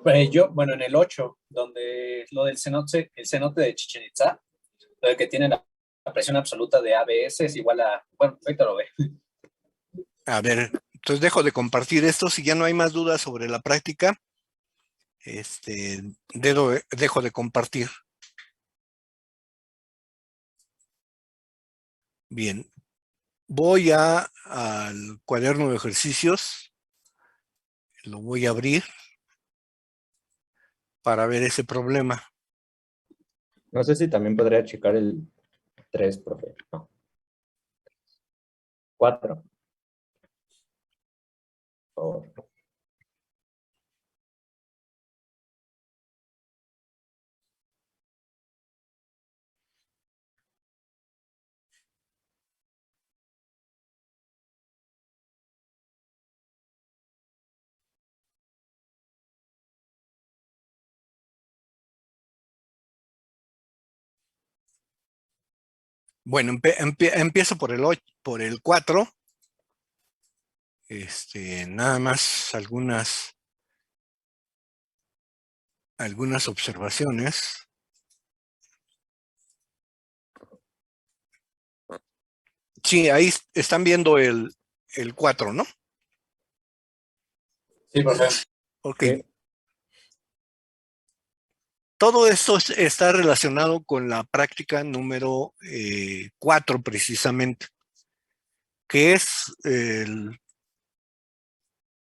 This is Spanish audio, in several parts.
Bueno, en el 8 donde lo del cenote, el cenote de Chichén Itzá, lo de que tiene la presión absoluta de ABS es igual a, bueno, ahorita lo ve. A ver, entonces dejo de compartir esto. Si ya no hay más dudas sobre la práctica, dejo de compartir. Bien, voy al cuaderno de ejercicios, lo voy a abrir para ver ese problema. No sé si también podría checar el 3, profe. No. 4. Por favor. Bueno, empiezo por el 4. Nada más algunas observaciones. Sí, ahí están viendo el 4, ¿no? Sí, profe. Ok. Sí. Todo esto está relacionado con la práctica número 4, precisamente, que es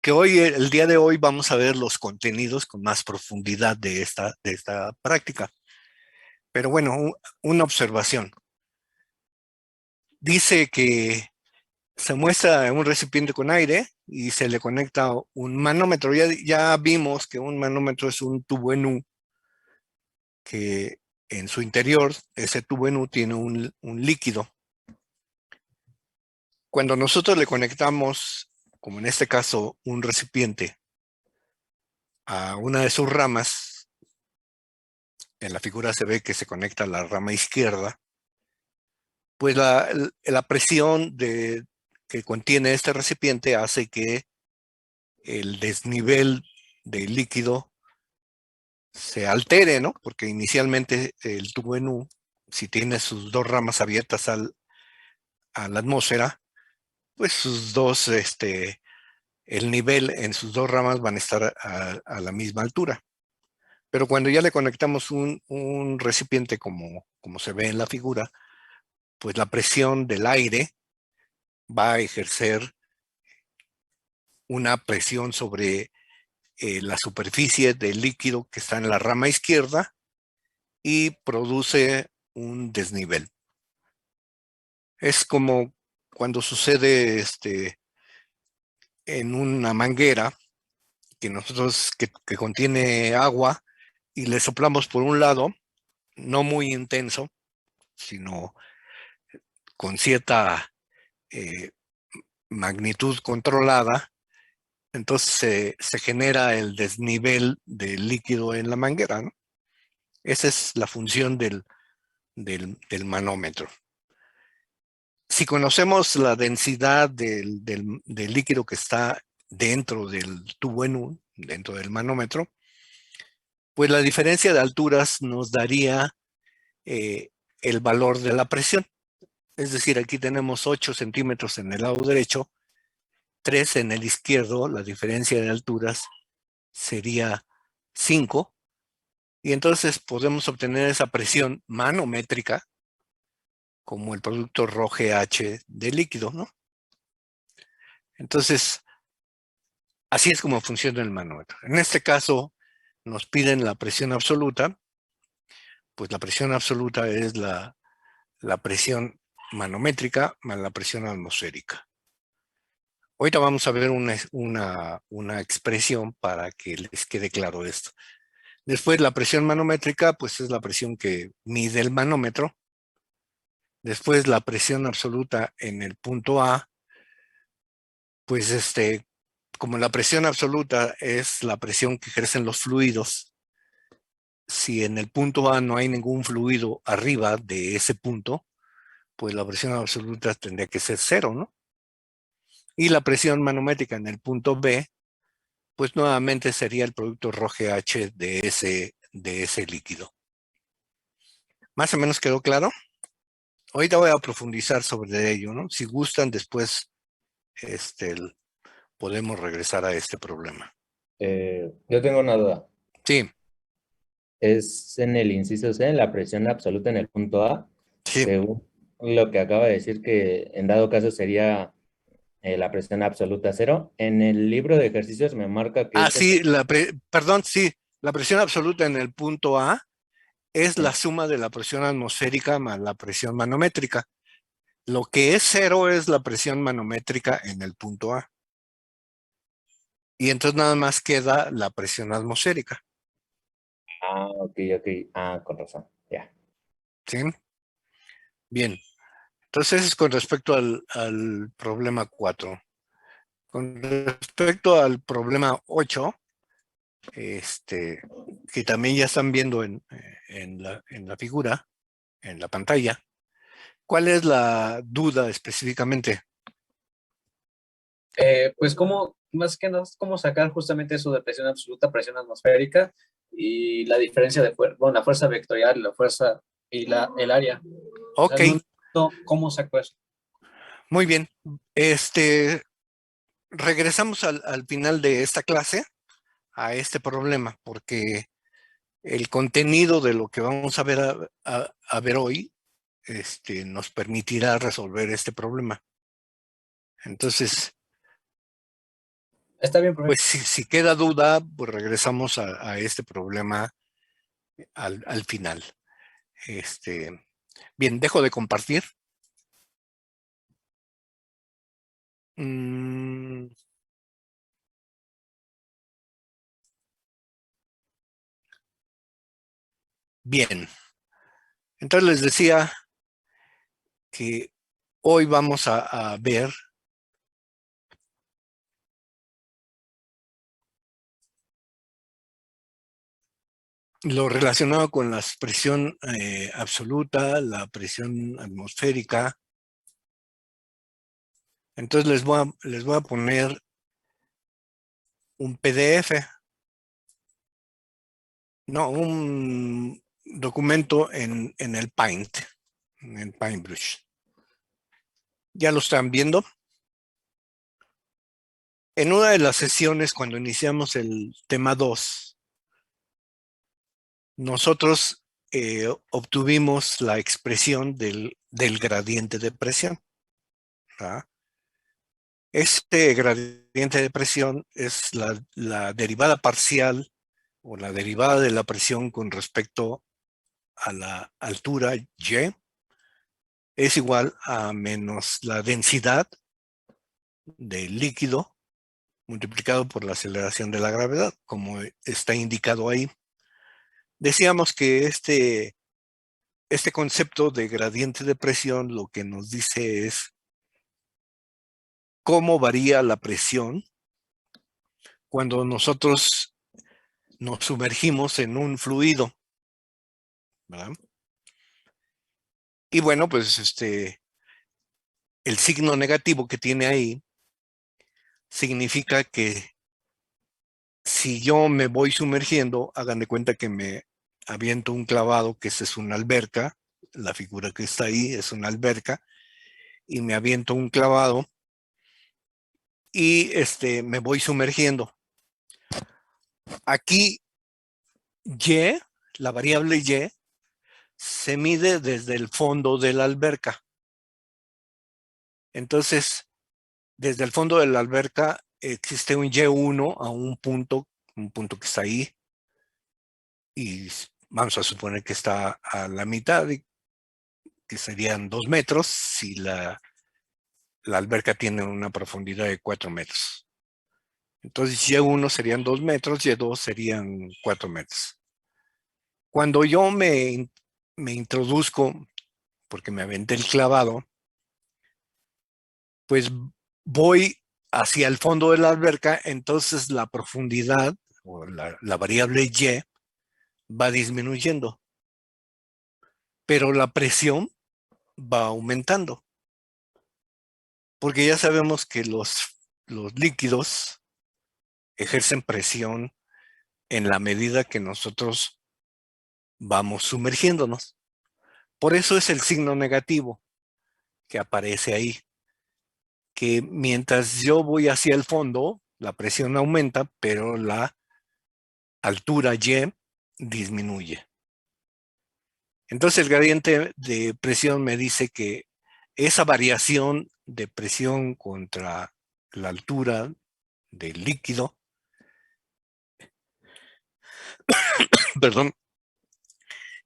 que el día de hoy vamos a ver los contenidos con más profundidad de esta práctica. Pero bueno, una observación. Dice que se muestra un recipiente con aire y se le conecta un manómetro. Ya vimos que un manómetro es un tubo en U, que en su interior, ese tubo en U tiene un líquido. Cuando nosotros le conectamos, como en este caso, un recipiente a una de sus ramas, en la figura se ve que se conecta a la rama izquierda, pues la presión que contiene este recipiente hace que el desnivel del líquido se altere, ¿no? Porque inicialmente el tubo en U, si tiene sus dos ramas abiertas a la atmósfera, pues el nivel en sus dos ramas van a estar a la misma altura. Pero cuando ya le conectamos un recipiente como se ve en la figura, pues la presión del aire va a ejercer una presión sobre la superficie del líquido que está en la rama izquierda y produce un desnivel. Es como cuando sucede en una manguera que contiene agua y le soplamos por un lado, no muy intenso, sino con cierta magnitud controlada, entonces se genera el desnivel del líquido en la manguera, ¿no? Esa es la función del manómetro. Si conocemos la densidad del líquido que está dentro del tubo en U, dentro del manómetro, pues la diferencia de alturas nos daría el valor de la presión. Es decir, aquí tenemos 8 centímetros en el lado derecho, 3 en el izquierdo, la diferencia de alturas sería 5, y entonces podemos obtener esa presión manométrica como el producto ρGH del líquido, ¿no? Entonces, así es como funciona el manómetro. En este caso, nos piden la presión absoluta, pues la presión absoluta es la presión manométrica más la presión atmosférica. Ahorita vamos a ver una expresión para que les quede claro esto. Después la presión manométrica, pues es la presión que mide el manómetro. Después la presión absoluta en el punto A, pues como la presión absoluta es la presión que ejercen los fluidos, si en el punto A no hay ningún fluido arriba de ese punto, pues la presión absoluta tendría que ser 0, ¿no? Y la presión manométrica en el punto B, pues nuevamente sería el producto ρGH de ese líquido. ¿Más o menos quedó claro? Ahorita voy a profundizar sobre ello, ¿no? Si gustan, después podemos regresar a este problema. Yo tengo una duda. Sí, Es en el inciso C, en la presión absoluta en el punto A, sí. según lo que acaba de decir, que en dado caso sería la presión absoluta cero. En el libro de ejercicios me marca que Ah, esta... sí, perdón, sí, la presión absoluta en el punto A es la suma de la presión atmosférica más la presión manométrica. Lo que es cero es la presión manométrica en el punto A. Y entonces nada más queda la presión atmosférica. Ah, ok. Ah, con razón. Ya. ¿Sí? Bien. Entonces es con respecto al problema 4. Con respecto al problema 8, que también ya están viendo en la figura, en la pantalla, ¿cuál es la duda específicamente? Pues cómo, más que nada, cómo sacar justamente eso de presión absoluta, presión atmosférica y la diferencia de bueno, la fuerza vectorial, la fuerza y el área. O sea, Ok, no, ¿cómo saco eso? muy bien. Regresamos al final de esta clase a este problema, porque el contenido de lo que vamos a ver, a ver hoy nos permitirá resolver este problema. Entonces, Está bien, profe. pues si queda duda, pues regresamos a este problema al final. Bien, dejo de compartir. Bien, entonces les decía que hoy vamos a ver lo relacionado con la presión absoluta, la presión atmosférica. Entonces les voy a poner un PDF, no, un documento en el Paint, en el Paintbrush. ¿Ya lo están viendo? En una de las sesiones, cuando iniciamos el tema 2, nosotros obtuvimos la expresión del gradiente de presión. ¿Ah? Este gradiente de presión es la derivada parcial o la derivada de la presión con respecto a la altura y es igual a menos la densidad del líquido multiplicado por la aceleración de la gravedad, como está indicado ahí. Decíamos que este concepto de gradiente de presión lo que nos dice es cómo varía la presión cuando nosotros nos sumergimos en un fluido, ¿verdad? Y bueno, pues el signo negativo que tiene ahí significa que si yo me voy sumergiendo, hagan de cuenta que me aviento un clavado, que esa es una alberca, la figura que está ahí es una alberca, y me aviento un clavado y me voy sumergiendo. Aquí Y, la variable Y, se mide desde el fondo de la alberca. Entonces, desde el fondo de la alberca existe un Y1 a un punto que está ahí, y vamos a suponer que está a la mitad, que serían 2 metros si la alberca tiene una profundidad de 4 metros. Entonces Y1 serían 2 metros, Y2 serían 4 metros. Cuando yo me introduzco, porque me aventé el clavado, pues voy hacia el fondo de la alberca, entonces la profundidad o la variable Y va disminuyendo, pero la presión va aumentando, porque ya sabemos que los líquidos ejercen presión en la medida que nosotros vamos sumergiéndonos. Por eso es el signo negativo que aparece ahí, que mientras yo voy hacia el fondo, la presión aumenta, pero la altura Y disminuye. Entonces el gradiente de presión me dice que esa variación de presión contra la altura del líquido, perdón,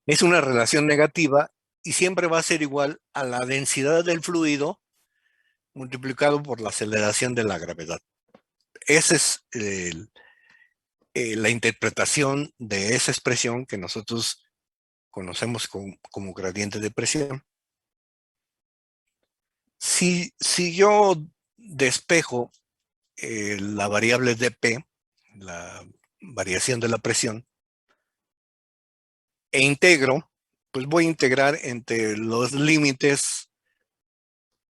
es una relación negativa y siempre va a ser igual a la densidad del fluido multiplicado por la aceleración de la gravedad. Esa es la interpretación de esa expresión que nosotros conocemos como gradiente de presión. Si yo despejo la variable dP, la variación de la presión, e integro, pues voy a integrar entre los límites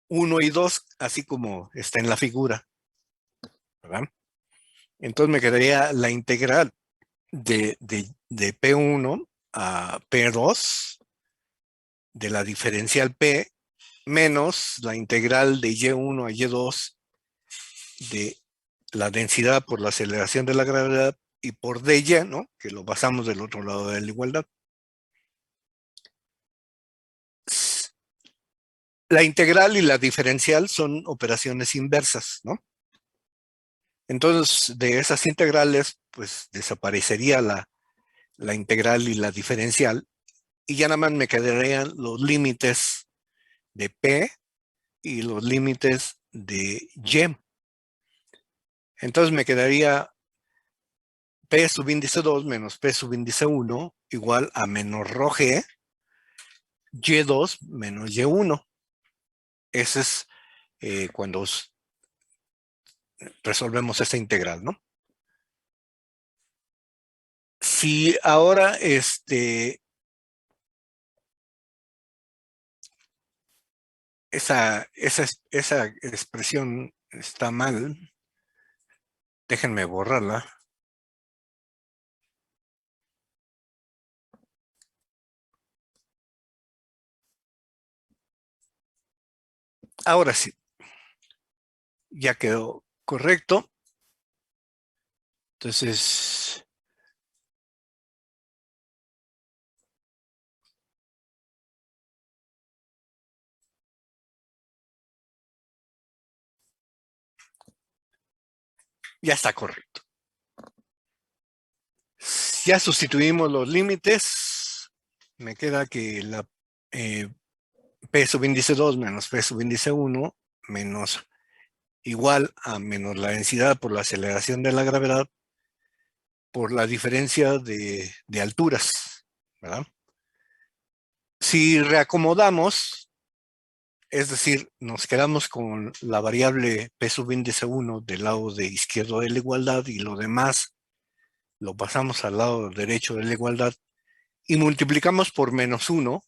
1 y 2, así como está en la figura, ¿verdad? Entonces me quedaría la integral de P1 a P2 de la diferencial P menos la integral de Y1 a Y2 de la densidad por la aceleración de la gravedad y por dy, ¿no? Que lo basamos del otro lado de la igualdad. La integral y la diferencial son operaciones inversas, ¿no? Entonces, de esas integrales, pues desaparecería la integral y la diferencial, y ya nada más me quedarían los límites de P y los límites de Y. Entonces me quedaría P subíndice 2 menos P subíndice 1 igual a menos rho G, Y2 menos Y1. Ese es cuando resolvemos esta integral, ¿no? Si ahora esa expresión está mal, déjenme borrarla. Ahora sí, ya quedó correcto. Entonces, ya está correcto. Ya sustituimos los límites. Me queda que la P subíndice 2 menos P subíndice 1 menos igual a menos la densidad por la aceleración de la gravedad por la diferencia de alturas, ¿verdad? Si reacomodamos, es decir, nos quedamos con la variable P subíndice 1 del lado de izquierdo de la igualdad y lo demás lo pasamos al lado derecho de la igualdad y multiplicamos por menos 1,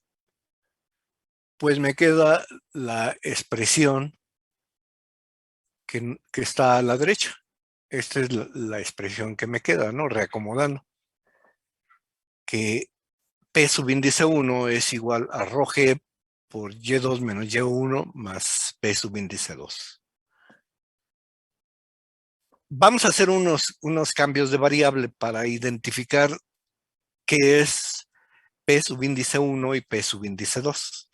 pues me queda la expresión que está a la derecha. Esta es la expresión que me queda, ¿no? Reacomodando. Que P subíndice 1 es igual a rho G por Y2 menos Y1 más P subíndice 2. Vamos a hacer unos cambios de variable para identificar qué es P subíndice 1 y P subíndice 2.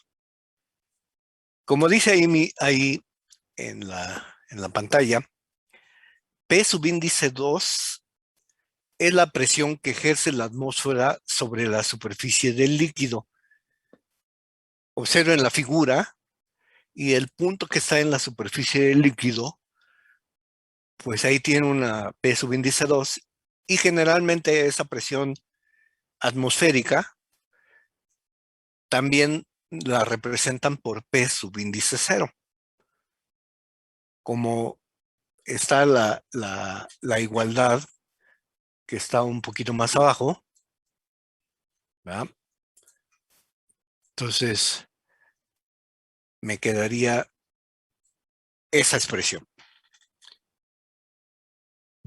Como dice ahí en la pantalla, P subíndice 2 es la presión que ejerce la atmósfera sobre la superficie del líquido. Observen la figura y el punto que está en la superficie del líquido, pues ahí tiene una P subíndice 2 y generalmente esa presión atmosférica también la representan por P subíndice 0. Como está la igualdad que está un poquito más abajo, ¿verdad? Entonces me quedaría esa expresión.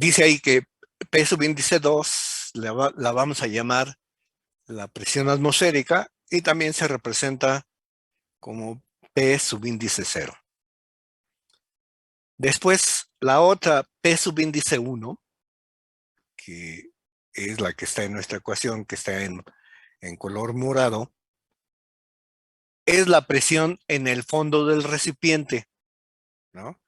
Dice ahí que P subíndice 2 la vamos a llamar la presión atmosférica y también se representa como P subíndice 0. Después, la otra P subíndice 1, que es la que está en nuestra ecuación, que está en color morado, es la presión en el fondo del recipiente, ¿no?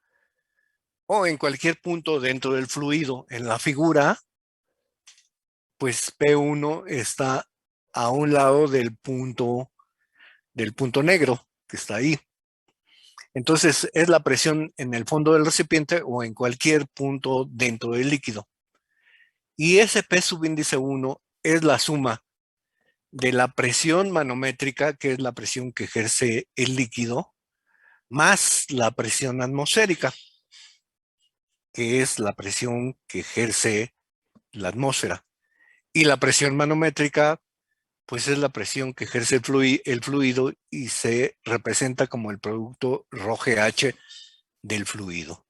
O en cualquier punto dentro del fluido. En la figura, pues P1 está a un lado del punto negro que está ahí. Entonces es la presión en el fondo del recipiente o en cualquier punto dentro del líquido. Y ese P subíndice 1 es la suma de la presión manométrica, que es la presión que ejerce el líquido, más la presión atmosférica, que es la presión que ejerce la atmósfera. Y la presión manométrica, pues es la presión que ejerce el fluido y se representa como el producto ρGH del fluido.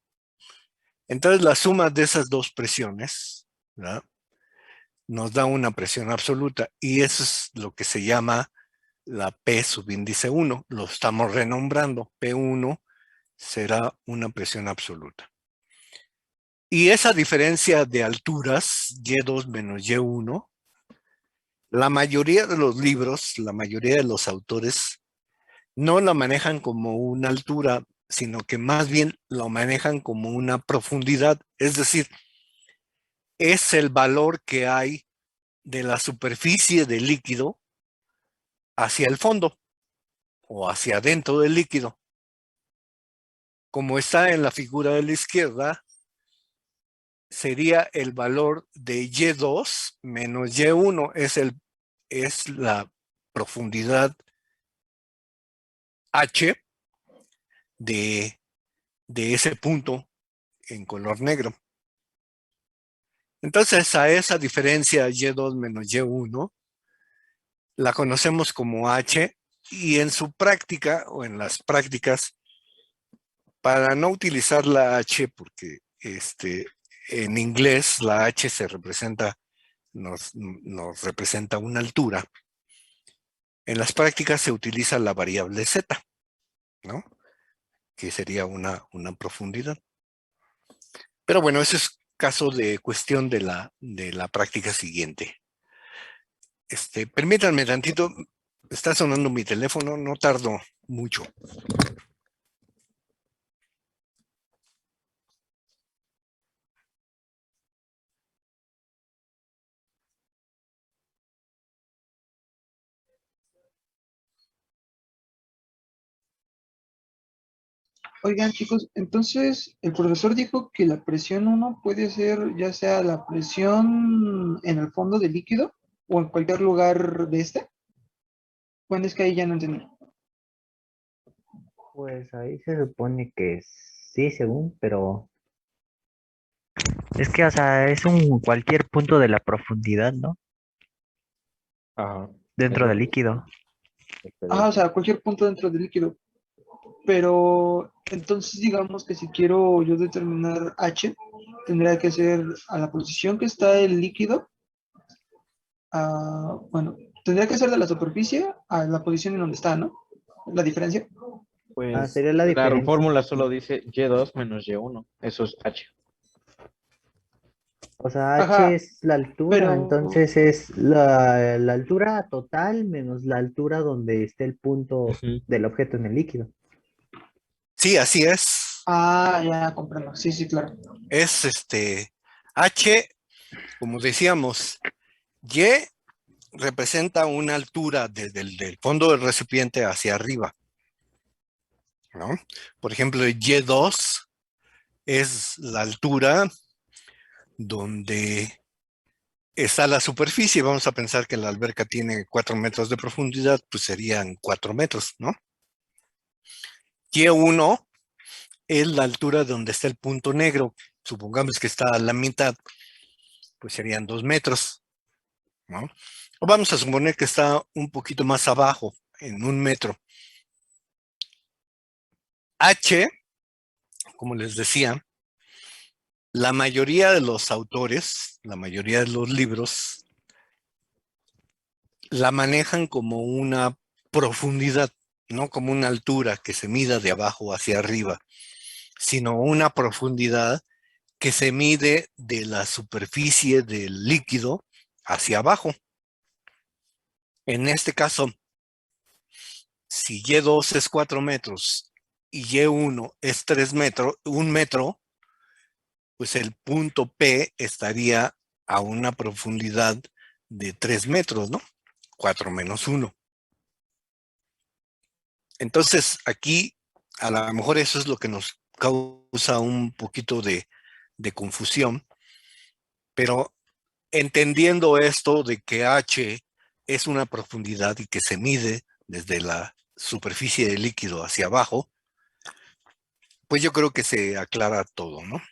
Entonces la suma de esas dos presiones, ¿verdad?, nos da una presión absoluta y eso es lo que se llama la P subíndice 1. Lo estamos renombrando. P1 será una presión absoluta. Y esa diferencia de alturas, Y2 menos Y1, la mayoría de los libros, la mayoría de los autores, no la manejan como una altura, sino que más bien lo manejan como una profundidad. Es decir, es el valor que hay de la superficie del líquido hacia el fondo o hacia adentro del líquido. Como está en la figura de la izquierda, sería el valor de Y2 menos Y1, es la profundidad H de ese punto en color negro. Entonces a esa diferencia Y2 menos Y1 la conocemos como H y en su práctica o en las prácticas, para no utilizar la H porque en inglés la H nos representa una altura. En las prácticas se utiliza la variable Z, ¿no?, que sería una profundidad. Pero bueno, eso es caso de cuestión de la práctica siguiente. Permítanme tantito, está sonando mi teléfono, no tardo mucho. Oigan, chicos, entonces el profesor dijo que la presión 1 puede ser ya sea la presión en el fondo del líquido o en cualquier lugar de este. Bueno, es que ahí ya no entendí. Pues ahí se supone que sí, según, pero es que, o sea, es un cualquier punto de la profundidad, ¿no? Ajá. Dentro Eso del es líquido. Ah, o sea, cualquier punto dentro del líquido. Pero entonces digamos que si quiero yo determinar H, tendría que ser a la posición que está el líquido, bueno, tendría que ser de la superficie a la posición en donde está, ¿no? La diferencia. Pues Sería la la diferencia. fórmula solo dice Y2 menos Y1. Eso es H. O sea, H Ajá, es la altura, pero, entonces es la altura total menos la altura donde esté el punto Ujú. del objeto en el líquido. Sí, así es. ya comprendo. Sí, sí, claro. Es H, como decíamos, Y representa una altura desde del fondo del recipiente hacia arriba, ¿no? Por ejemplo, Y2 es la altura donde está la superficie. Vamos a pensar que la alberca tiene 4 metros de profundidad, pues serían 4 metros, ¿no? Y1 es la altura donde está el punto negro. Supongamos que está a la mitad, pues serían 2 metros, ¿no? O vamos a suponer que está un poquito más abajo, en 1 metro. H, como les decía, La mayoría de los autores, la mayoría de los libros, la manejan como una profundidad, no como una altura que se mida de abajo hacia arriba, sino una profundidad que se mide de la superficie del líquido hacia abajo. En este caso, si Y2 es 4 metros y Y1 es 3 metros, 1 metro, pues el punto P estaría a una profundidad de 3 metros, ¿no? 4 menos 1. Entonces, aquí a lo mejor eso es lo que nos causa un poquito de confusión, pero entendiendo esto de que H es una profundidad y que se mide desde la superficie del líquido hacia abajo, pues yo creo que se aclara todo, ¿no?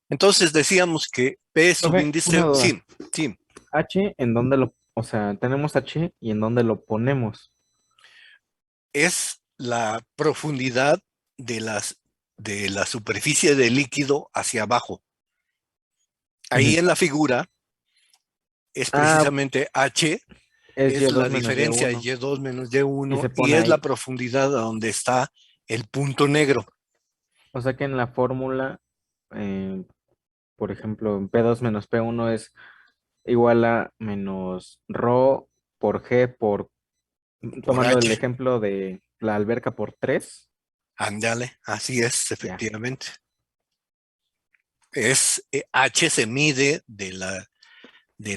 Entonces decíamos que P Profe, subíndice, una duda. sí, sí, H, ¿en dónde o sea, tenemos H y en dónde lo ponemos? es la profundidad de la superficie del líquido hacia abajo. Ahí Ujú. en la figura es Ah, precisamente H, es es la Y2 menos diferencia de Y1. Y2 menos Y Y1 se y pone es la ahí. profundidad a donde está el punto negro. O sea que en la fórmula, eh, por ejemplo, P2 menos P1 es igual a menos ρ por G Por tomando el H. ejemplo de la alberca por 3. Ándale, así es, Ya. efectivamente. H se mide de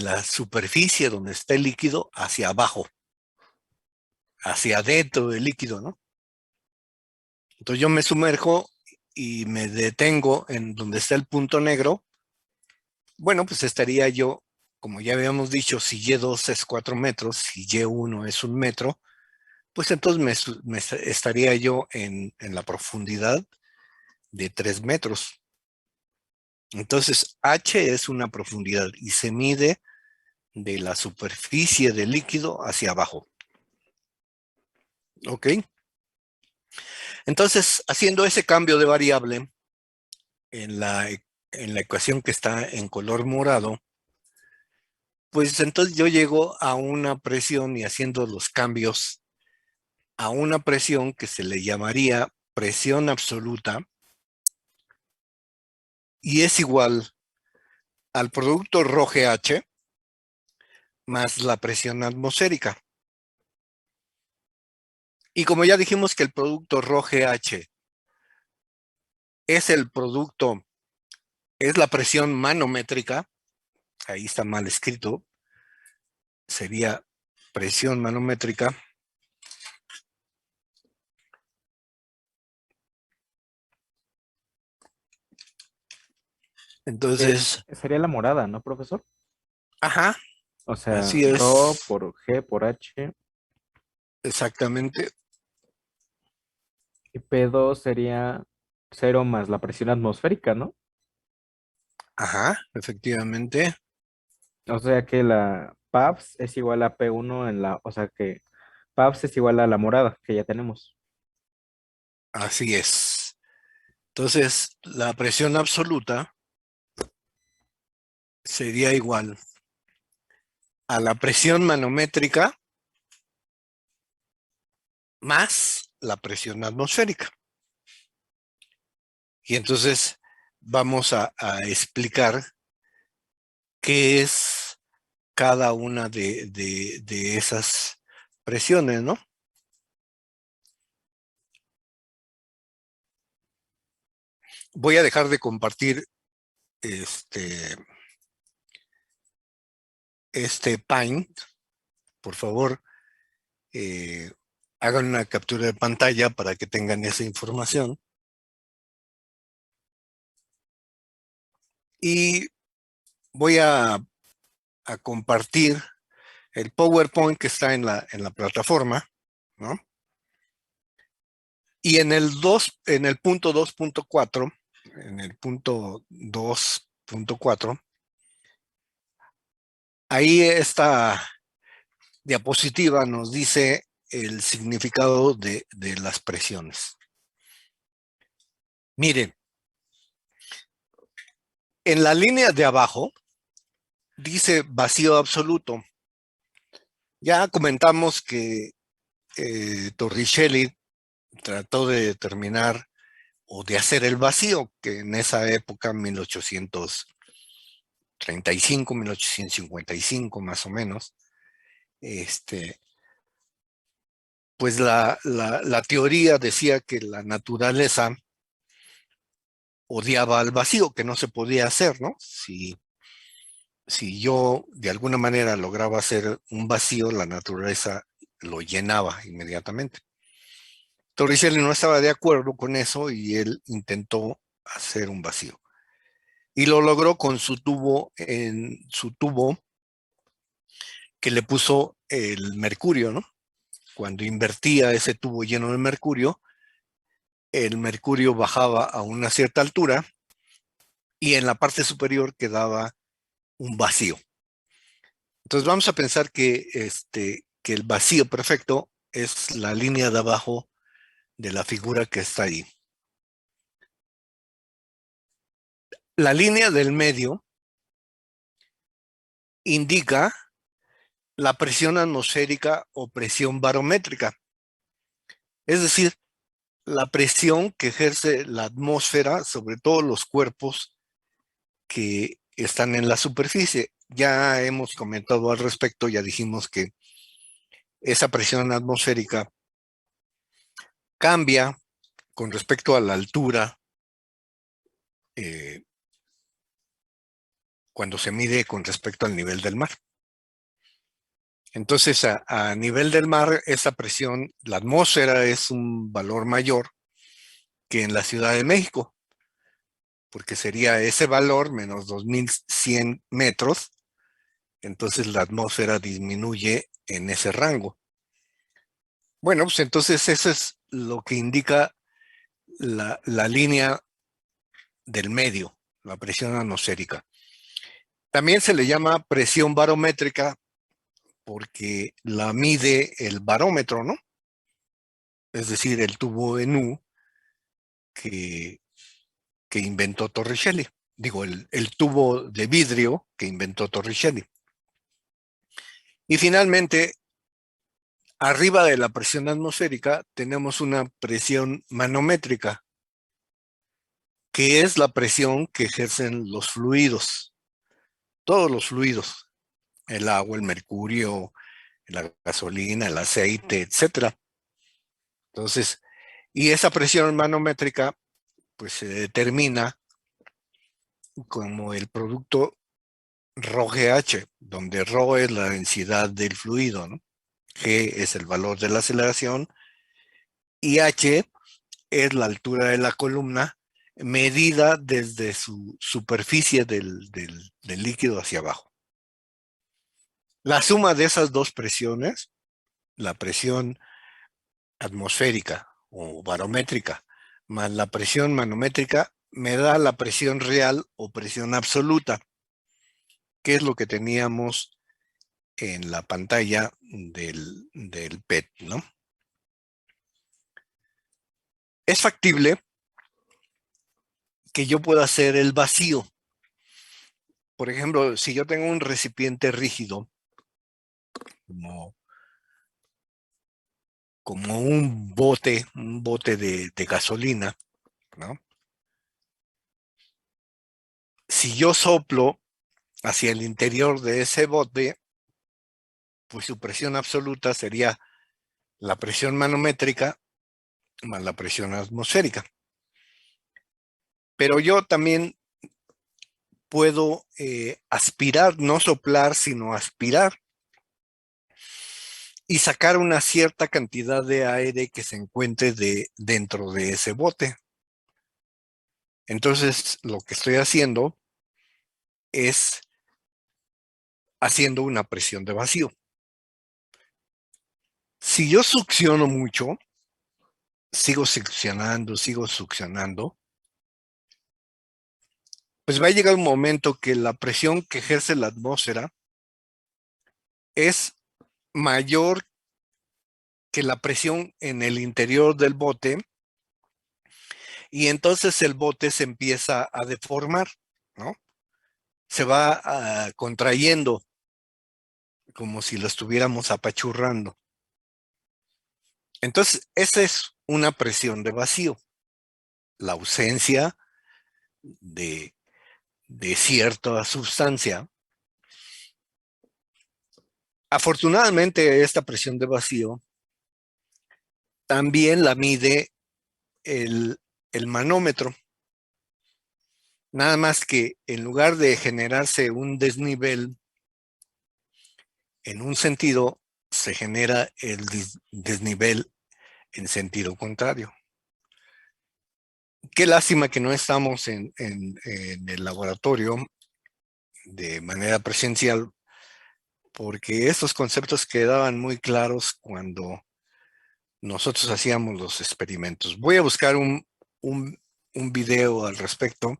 la superficie donde está el líquido hacia abajo, hacia adentro del líquido, ¿no? Entonces yo me sumerjo y me detengo en donde está el punto negro. Bueno, pues estaría yo, como ya habíamos dicho, si Y2 es 4 metros, si Y1 es 1 metro, pues entonces estaría yo en la profundidad de 3 metros. Entonces, H es una profundidad y se mide de la superficie del líquido hacia abajo. ¿Ok? Entonces, haciendo ese cambio de variable en la ecuación que está en color morado, pues entonces yo llego a una presión y haciendo los cambios a una presión que se le llamaría presión absoluta y es igual al producto ρGH más la presión atmosférica. Y como ya dijimos que el producto ρGH es el producto, es la presión manométrica, ahí está mal escrito, sería presión manométrica. Entonces, Sería la morada, ¿no, profesor? ajá, O sea, así ρ es, por G por H exactamente, y P2 sería 0 más la presión atmosférica, ¿no? ajá, efectivamente, O sea que la PAFS es igual a P1 o sea que PAFS es igual a la morada que ya tenemos. así es. Entonces, la presión absoluta sería igual a la presión manométrica más la presión atmosférica. Y entonces vamos a explicar qué es cada una de esas presiones, ¿no? Voy a dejar de compartir este Paint. Por favor, hagan una captura de pantalla para que tengan esa información. Y voy a compartir el PowerPoint que está en la plataforma, ¿no? Y en el punto 2.4, en el punto 2.4, ahí esta diapositiva nos dice el significado de las presiones. Miren, En la línea de abajo dice vacío absoluto. Ya comentamos que Torricelli trató de determinar o de hacer el vacío, que en esa época, 1835, 1855 más o menos, pues la teoría decía que la naturaleza odiaba al vacío, que no se podía hacer, ¿no? Si yo de alguna manera lograba hacer un vacío, la naturaleza lo llenaba inmediatamente. Torricelli no estaba de acuerdo con eso y él intentó hacer un vacío. Y lo logró con su tubo, que le puso el mercurio, ¿no? Cuando invertía ese tubo lleno de mercurio, el mercurio bajaba a una cierta altura y en la parte superior quedaba un vacío. Entonces vamos a pensar que el vacío perfecto es la línea de abajo de la figura que está ahí. La línea del medio indica la presión atmosférica o presión barométrica. Es decir, la presión que ejerce la atmósfera sobre todos los cuerpos que están en la superficie. Ya hemos comentado al respecto, ya dijimos que esa presión atmosférica cambia con respecto a la altura cuando se mide con respecto al nivel del mar. Entonces, a nivel del mar, esa presión, la atmósfera es un valor mayor que en la Ciudad de México, porque sería ese valor menos 2100 metros, entonces la atmósfera disminuye en ese rango. Bueno, pues entonces eso es lo que indica la línea del medio, la presión atmosférica. También se le llama presión barométrica porque la mide el barómetro, ¿no? Es decir, el tubo en U que inventó Torricelli. Digo, el tubo de vidrio que inventó Torricelli. Y finalmente, arriba de la presión atmosférica tenemos una presión manométrica, que es la presión que ejercen los fluidos, todos los fluidos, el agua, el mercurio, la gasolina, el aceite, etc. Entonces, y esa presión manométrica pues se determina como el producto ρGH, donde ρ es la densidad del fluido, ¿no? G es el valor de la aceleración y H es la altura de la columna medida desde su superficie del líquido hacia abajo. La suma de esas dos presiones, la presión atmosférica o barométrica más la presión manométrica, me da la presión real o presión absoluta, que es lo que teníamos en la pantalla del PET, ¿no? Es factible que yo pueda hacer el vacío. Por ejemplo, si yo tengo un recipiente rígido, como un bote de gasolina, ¿no? Si yo soplo hacia el interior de ese bote, pues su presión absoluta sería la presión manométrica más la presión atmosférica. Pero yo también puedo aspirar, no soplar, sino aspirar y sacar una cierta cantidad de aire que se encuentre dentro de ese bote. Entonces, lo que estoy haciendo es haciendo una presión de vacío. Si yo succiono mucho, sigo succionando, pues va a llegar un momento que la presión que ejerce la atmósfera es mayor que la presión en el interior del bote y entonces el bote se empieza a deformar, ¿no? se va contrayendo como si lo estuviéramos apachurrando. Entonces, esa es una presión de vacío, la ausencia de cierta sustancia. Afortunadamente, esta presión de vacío también la mide el manómetro. Nada más que en lugar de generarse un desnivel en un sentido, se genera el desnivel en sentido contrario. Qué lástima que no estamos en el laboratorio de manera presencial, porque estos conceptos quedaban muy claros cuando nosotros hacíamos los experimentos. Voy a buscar un video al respecto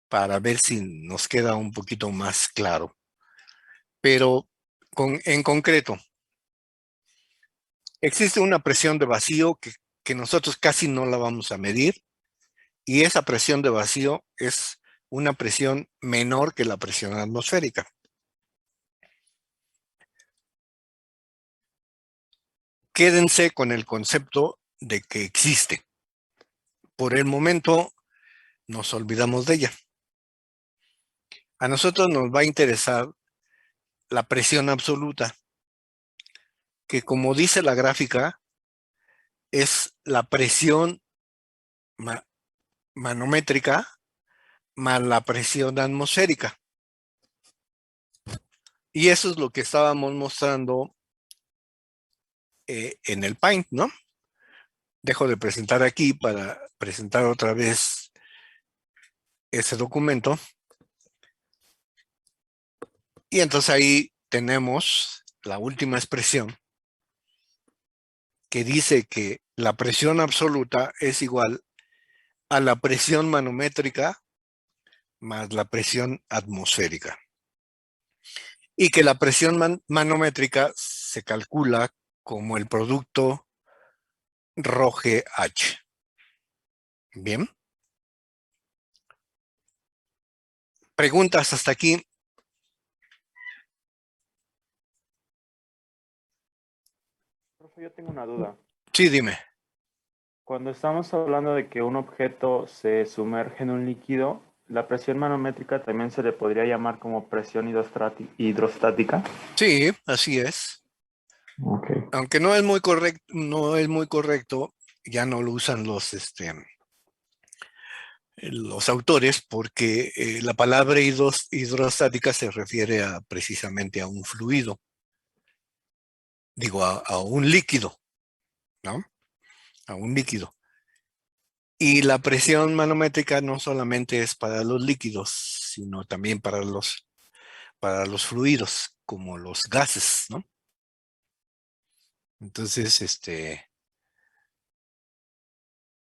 para ver si nos queda un poquito más claro. Pero en concreto, existe una presión de vacío que nosotros casi no la vamos a medir, y esa presión de vacío es una presión menor que la presión atmosférica. Quédense con el concepto de que existe. Por el momento nos olvidamos de ella. A nosotros nos va a interesar la presión absoluta, que como dice la gráfica, es la presión manométrica más la presión atmosférica. Y eso es lo que estábamos mostrando en el Paint, ¿no? Dejo de presentar aquí para presentar otra vez ese documento. Y entonces ahí tenemos la última expresión que dice que la presión absoluta es igual a la presión manométrica más la presión atmosférica. Y que la presión manométrica se calcula como el producto ρGH. Bien. ¿Preguntas hasta aquí? Profe, yo tengo una duda. Sí, dime. Cuando estamos hablando de que un objeto se sumerge en un líquido, ¿la presión manométrica también se le podría llamar como presión hidrostática? Sí, así es. Okay. Aunque no es muy correcto, ya no lo usan los autores, porque la palabra hidrostática se refiere precisamente a un fluido. Digo, a un líquido, ¿no? A un líquido. Y la presión manométrica no solamente es para los líquidos, sino también para los fluidos, como los gases, ¿no? Entonces,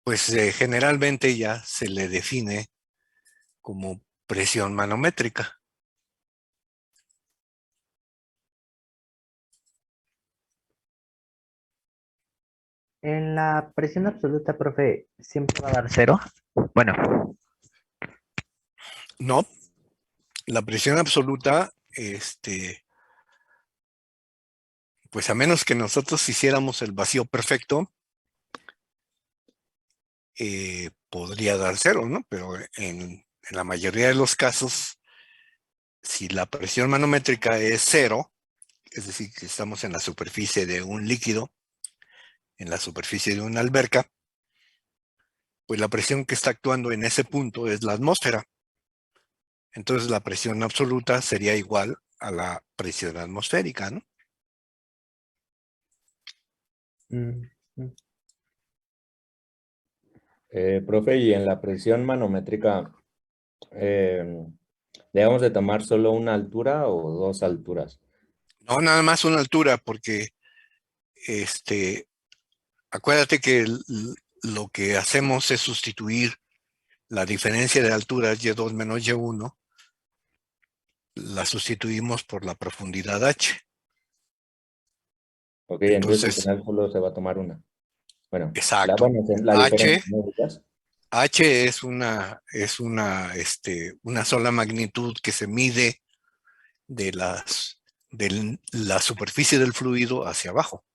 pues generalmente ya se le define como presión manométrica. En la presión absoluta, profe, siempre va a dar cero. Bueno, No, la presión absoluta, pues a menos que nosotros hiciéramos el vacío perfecto, podría dar cero, ¿no? Pero en la mayoría de los casos, si la presión manométrica es cero, es decir, que estamos en la superficie de un líquido, en la superficie de una alberca, pues la presión que está actuando en ese punto es la atmósfera. Entonces la presión absoluta sería igual a la presión atmosférica, ¿no? Profe, y en la presión manométrica, ¿debemos de tomar solo una altura o dos alturas? No, nada más una altura, porque acuérdate que lo que hacemos es sustituir la diferencia de alturas Y2 menos Y1, la sustituimos por la profundidad H. Ok, entonces al Entonces, final solo se va a tomar una. Bueno, exacto. la H, diferencia, ¿no? H es una sola magnitud que se mide de la superficie del fluido hacia abajo.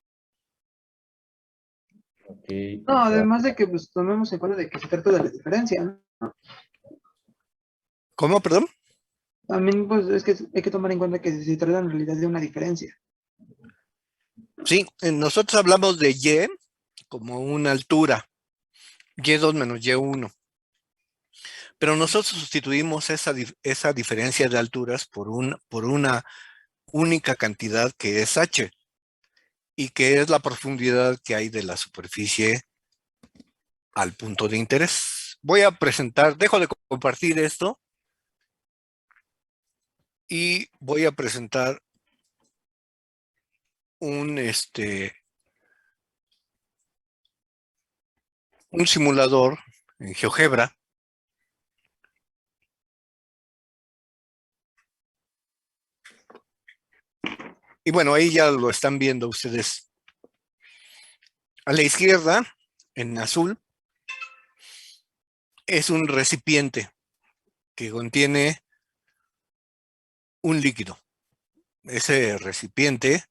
Ok. No, además de que pues tomemos en cuenta de que se trata de la diferencia, ¿no? ¿Cómo, perdón? También pues es que hay que tomar en cuenta que se trata en realidad de una diferencia. Sí, nosotros hablamos de Y como una altura, Y2 menos Y1. Pero nosotros sustituimos esa diferencia de alturas por una única cantidad que es H, y que es la profundidad que hay de la superficie al punto de interés. Voy a presentar, dejo de compartir esto y voy a presentar un simulador en GeoGebra. Y bueno, ahí ya lo están viendo ustedes. A la izquierda, en azul, es un recipiente que contiene un líquido. Ese recipiente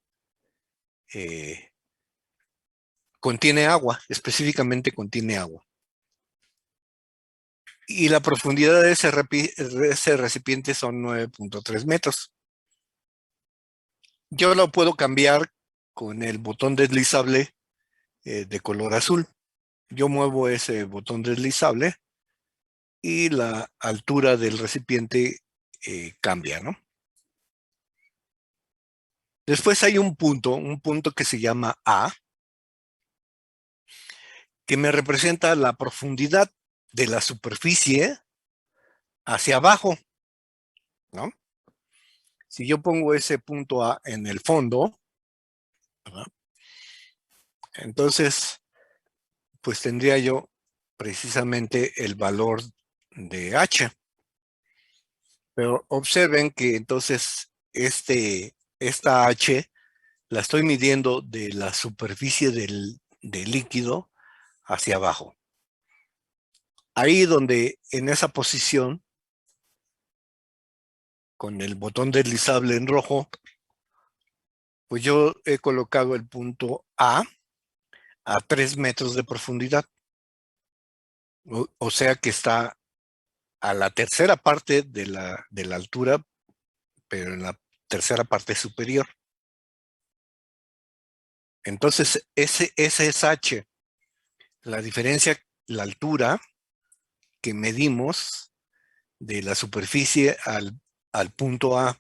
contiene agua, específicamente contiene agua. Y la profundidad de ese recipiente son 9.3 metros. Yo lo puedo cambiar con el botón deslizable de color azul. Yo muevo ese botón deslizable y la altura del recipiente cambia, ¿no? Después hay un punto que se llama A, que me representa la profundidad de la superficie hacia abajo, ¿no? Si yo pongo ese punto A en el fondo, ¿verdad? Entonces, pues tendría yo precisamente el valor de H. Pero observen que entonces esta H la estoy midiendo de la superficie del líquido hacia abajo. Ahí donde en esa posición, con el botón deslizable en rojo, pues yo he colocado el punto A 3 metros de profundidad. O sea que está a la tercera parte de la altura, pero en la tercera parte superior. Entonces, ese es H. La diferencia, la altura que medimos de la superficie al punto A.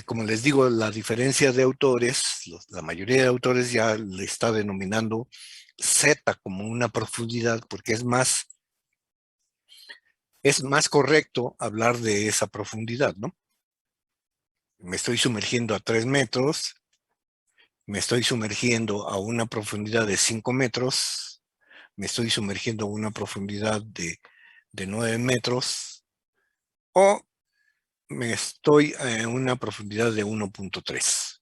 Como les digo, la diferencia de autores, la mayoría de autores ya le está denominando Z como una profundidad, porque es más correcto hablar de esa profundidad, ¿no? Me estoy sumergiendo a 3 metros, me estoy sumergiendo a una profundidad de 5 metros, me estoy sumergiendo a una profundidad de 9 metros, o me estoy en una profundidad de 1.3.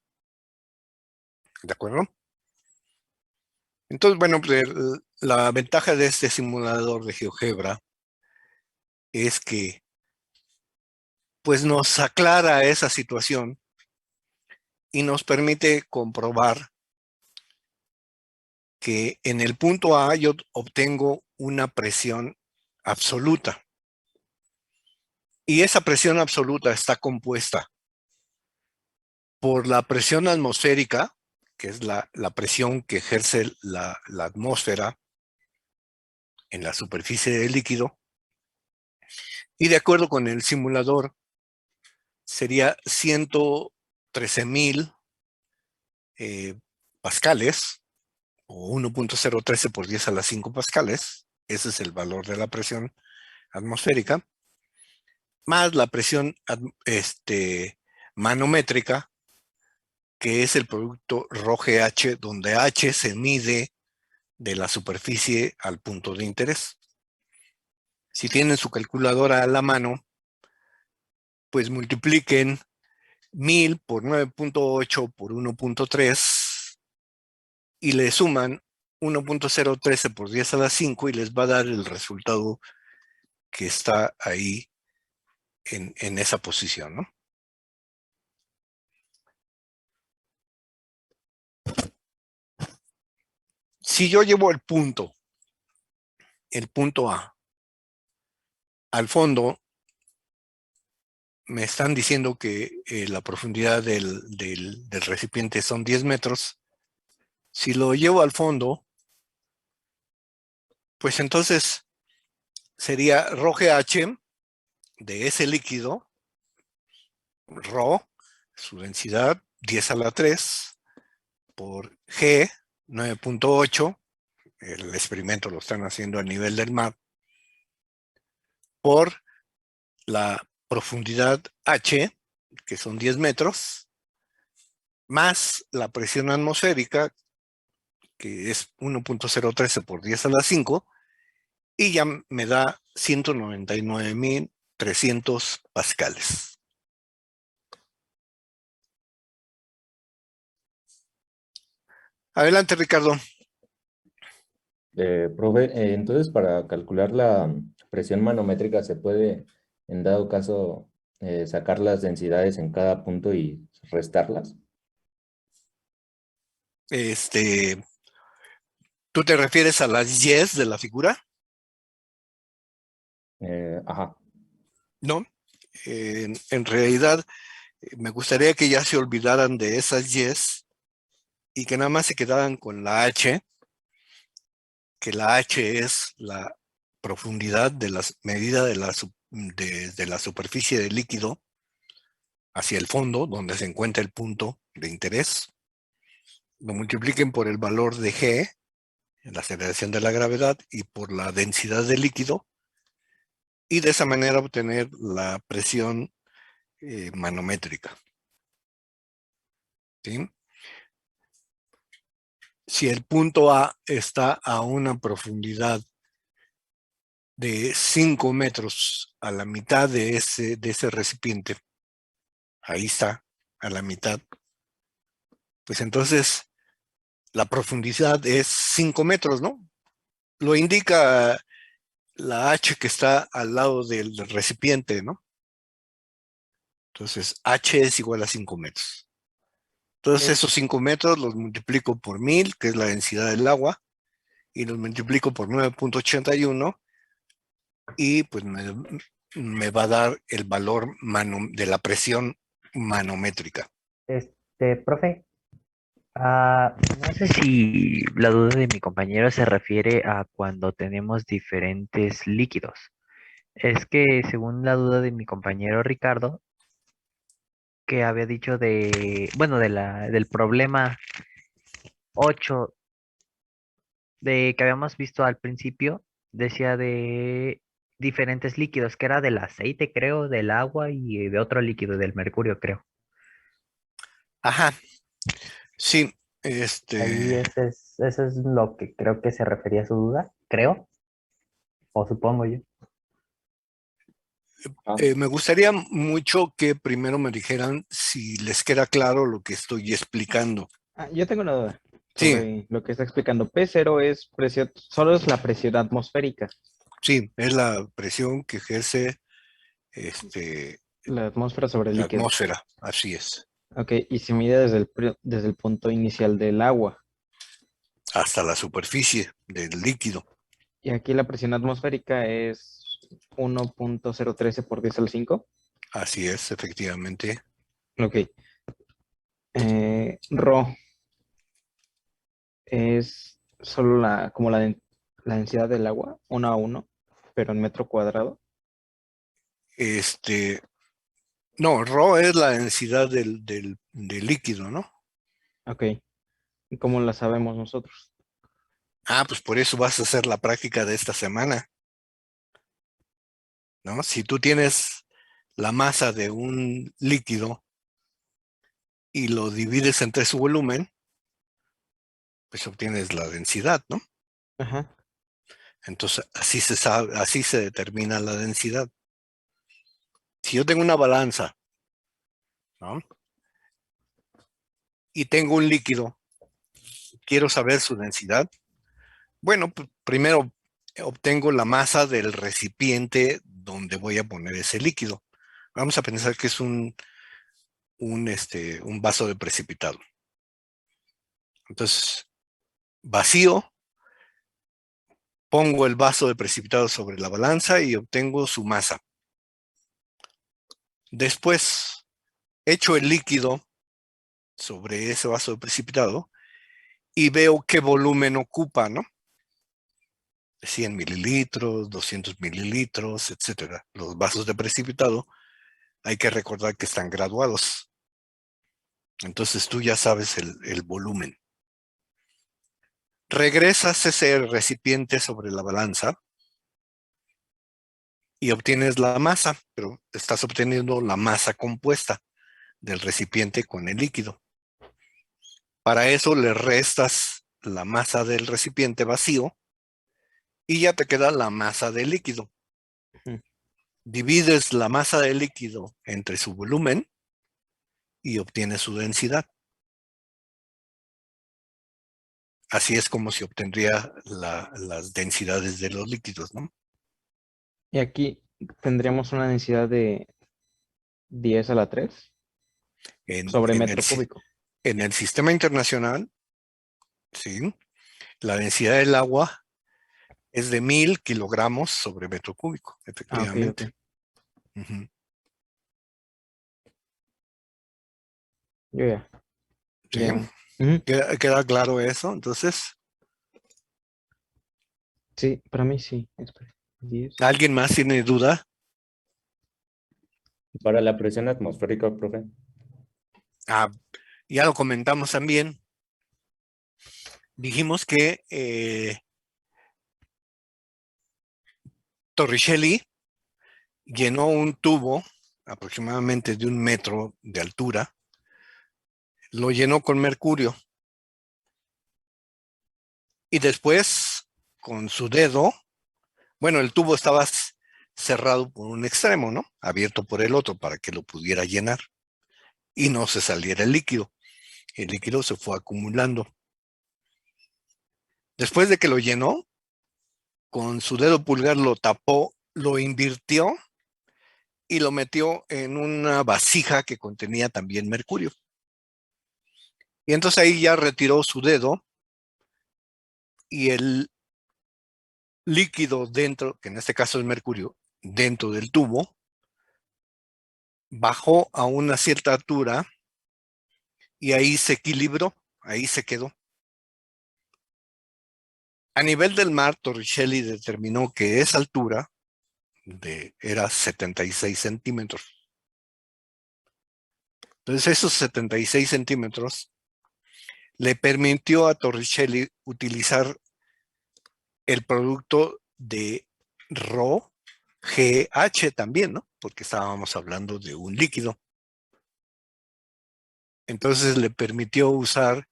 ¿De acuerdo? Entonces, bueno, pues, la ventaja de este simulador de GeoGebra es que pues nos aclara esa situación y nos permite comprobar que en el punto A yo obtengo una presión absoluta. Y esa presión absoluta está compuesta por la presión atmosférica, que es la presión que ejerce la atmósfera en la superficie del líquido, y de acuerdo con el simulador sería 113,000 pascales, o 1.013 por 10 a la 5 pascales. Ese es el valor de la presión atmosférica, más la presión manométrica, que es el producto ρGH, donde H se mide de la superficie al punto de interés. Si tienen su calculadora a la mano, pues multipliquen 1000 por 9.8 por 1.3 y le suman 1.013 por 10 a la 5 y les va a dar el resultado que está ahí en esa posición, ¿no? Si yo llevo el punto A, al fondo, me están diciendo que la profundidad del recipiente son 10 metros. Si lo llevo al fondo, pues entonces sería ρGH de ese líquido, ρ, su densidad 10 a la 3, por G, 9.8, el experimento lo están haciendo a nivel del mar, por la profundidad H, que son 10 metros, más la presión atmosférica, que es 1.013 por 10 a la 5, y ya me da 199.300 pascales. Adelante, Ricardo. Profe, entonces para calcular la presión manométrica se puede, en dado caso, sacar las densidades en cada punto y restarlas. ¿Tú te refieres a las Y's de la figura? Ajá. No. En realidad, me gustaría que ya se olvidaran de esas Y's y que nada más se quedaran con la H, que la H es la profundidad de la medida de la superficie del líquido hacia el fondo, donde se encuentra el punto de interés. Lo multipliquen por el valor de G, la aceleración de la gravedad, y por la densidad del líquido, y de esa manera obtener la presión manométrica. ¿Sí? Si el punto A está a una profundidad de 5 metros a la mitad de ese recipiente, ahí está, a la mitad, pues entonces la profundidad es 5 metros, ¿no? Lo indica la H que está al lado del recipiente, ¿no? Entonces, H es igual a 5 metros. Entonces, esos 5 metros los multiplico por 1000, que es la densidad del agua, y los multiplico por 9.81, y pues me va a dar el valor de la presión manométrica. Profe, no sé si la duda de mi compañero se refiere a cuando tenemos diferentes líquidos. Es que según la duda de mi compañero Ricardo, que había dicho bueno, del problema 8 de que habíamos visto al principio, decía de diferentes líquidos, que era del aceite, creo, del agua y de otro líquido, del mercurio, creo. Ajá, sí, Ahí eso es lo que creo que se refería a su duda, creo, o supongo yo. me gustaría mucho que primero me dijeran si les queda claro lo que estoy explicando. Yo tengo una duda Sí, sobre lo que está explicando. P0 es presión, solo es la presión atmosférica. sí, es la presión que ejerce La atmósfera sobre el la líquido. atmósfera, así es, Ok, y se mide desde el punto inicial del agua. hasta la superficie del líquido. Y aquí la presión atmosférica es 1.013 por 10 a la 5. Así es, efectivamente. Ok. Rho es solo la densidad del agua, 1 a 1, pero en metro cuadrado. No, ρ es la densidad del líquido, ¿no? Ok. ¿Y cómo la sabemos nosotros? Pues por eso vas a hacer la práctica de esta semana, ¿no? Si tú tienes la masa de un líquido y lo divides entre su volumen, pues obtienes la densidad, ¿no? Ajá. Entonces así se sabe, así se determina la densidad. Si yo tengo una balanza, ¿no? Y tengo un líquido, quiero saber su densidad, Bueno, pues, primero obtengo la masa del recipiente donde voy a poner ese líquido. Vamos a pensar que es un vaso de precipitado. Entonces, vacío, pongo el vaso de precipitado sobre la balanza y obtengo su masa. Después, echo el líquido sobre ese vaso de precipitado y veo qué volumen ocupa, ¿no? 100 mililitros, 200 mililitros, etcétera. Los vasos de precipitado hay que recordar que están graduados. Entonces tú ya sabes el volumen. Regresas ese recipiente sobre la balanza y obtienes la masa, pero estás obteniendo la masa compuesta del recipiente con el líquido. Para eso le restas la masa del recipiente vacío y ya te queda la masa del líquido. Divides la masa del líquido entre su volumen y obtienes su densidad. Así es como se obtendría las densidades de los líquidos, ¿no? Y aquí tendríamos una densidad de 10 a la 3 sobre metro cúbico. En el sistema internacional, sí, la densidad del agua es de 1000 kilogramos sobre metro cúbico, efectivamente. Ok. Yo ya. ¿Sí? Ya. ¿Queda claro eso? Entonces, Sí, para mí sí. Espera. 10. ¿alguien más tiene duda? Para la presión atmosférica, profe. Ya lo comentamos también. Dijimos que Torricelli llenó un tubo aproximadamente de 1 metro de altura, lo llenó con mercurio y después con su dedo, bueno, el tubo estaba cerrado por un extremo, ¿no? Abierto por el otro para que lo pudiera llenar y no se saliera el líquido. El líquido se fue acumulando. Después de que lo llenó, con su dedo pulgar lo tapó, lo invirtió y lo metió en una vasija que contenía también mercurio. Y entonces ahí ya retiró su dedo y el líquido dentro, que en este caso es mercurio, dentro del tubo, bajó a una cierta altura y ahí se equilibró, ahí se quedó. A nivel del mar, Torricelli determinó que esa altura era 76 centímetros. Entonces esos 76 centímetros le permitió a Torricelli utilizar el producto de ROGH también, ¿no? Porque estábamos hablando de un líquido. Entonces le permitió usar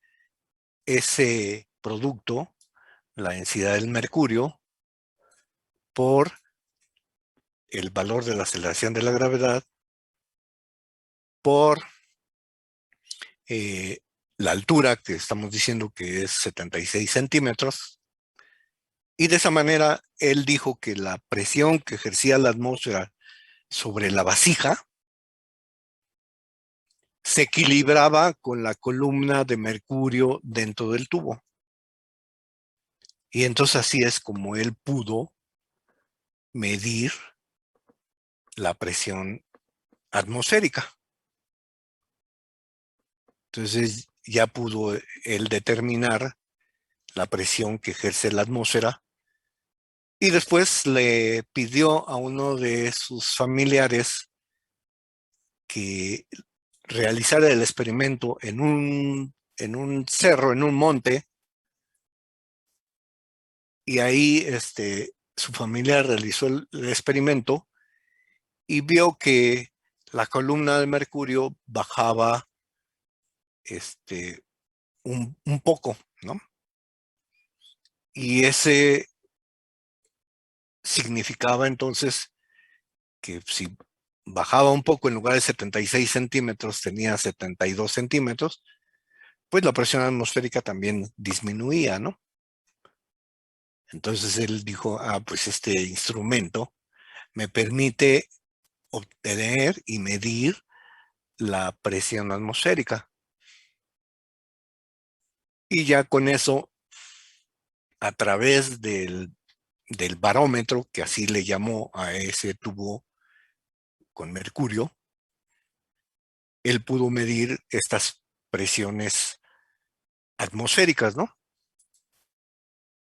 ese producto, la densidad del mercurio, por el valor de la aceleración de la gravedad, por la altura que estamos diciendo que es 76 centímetros, y de esa manera él dijo que la presión que ejercía la atmósfera sobre la vasija se equilibraba con la columna de mercurio dentro del tubo. Y entonces así es como él pudo medir la presión atmosférica. Entonces ya pudo él determinar la presión que ejerce la atmósfera y después le pidió a uno de sus familiares que realizara el experimento en un cerro, en un monte, y ahí su familia realizó el experimento y vio que la columna de mercurio bajaba un poco, ¿no? Y ese significaba entonces que si bajaba un poco, en lugar de 76 centímetros, tenía 72 centímetros, pues la presión atmosférica también disminuía, ¿no? Entonces él dijo, pues este instrumento me permite obtener y medir la presión atmosférica. Y ya con eso, a través del barómetro, que así le llamó a ese tubo con mercurio, él pudo medir estas presiones atmosféricas, ¿no?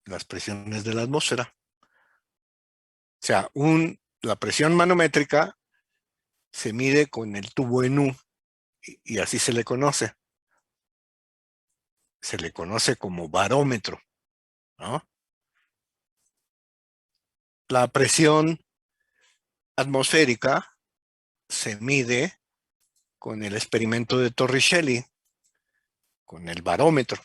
Las presiones de la atmósfera. O sea, la presión manométrica se mide con el tubo en U y así se le conoce. Se le conoce como barómetro, ¿no? La presión atmosférica se mide con el experimento de Torricelli, con el barómetro.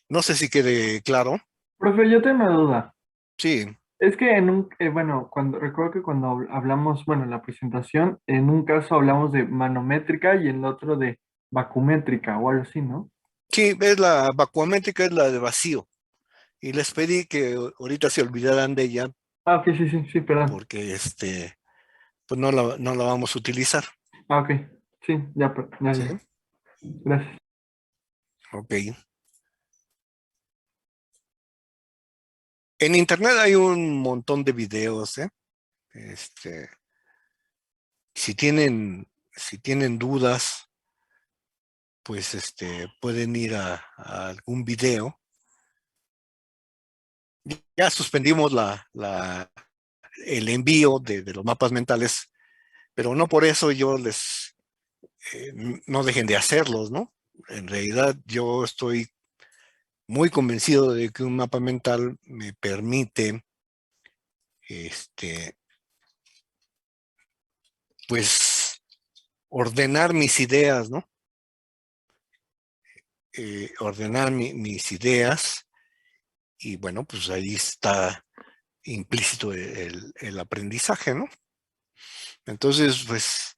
No sé si quede claro. Profe, yo tengo una duda. Sí, Es que bueno, recuerdo que cuando hablamos, bueno, en la presentación, en un caso hablamos de manométrica y en el otro de vacumétrica o algo así, ¿no? sí, es la vacuométrica, es la de vacío. Y les pedí que ahorita se olvidaran de ella Ah, ok, sí, sí, sí, perdón. porque pues no la vamos a utilizar. Ah, ok, sí, ya, ya, ¿Sí? ya. Gracias. Ok. En internet hay un montón de videos, ¿eh? Si tienen dudas, pues pueden ir a algún video. Ya suspendimos el envío de los mapas mentales, pero no por eso yo no dejen de hacerlos, ¿no? En realidad yo estoy muy convencido de que un mapa mental me permite, pues, ordenar mis ideas, ¿no? Ordenar mis ideas y bueno, pues ahí está implícito el aprendizaje, ¿no? Entonces, pues,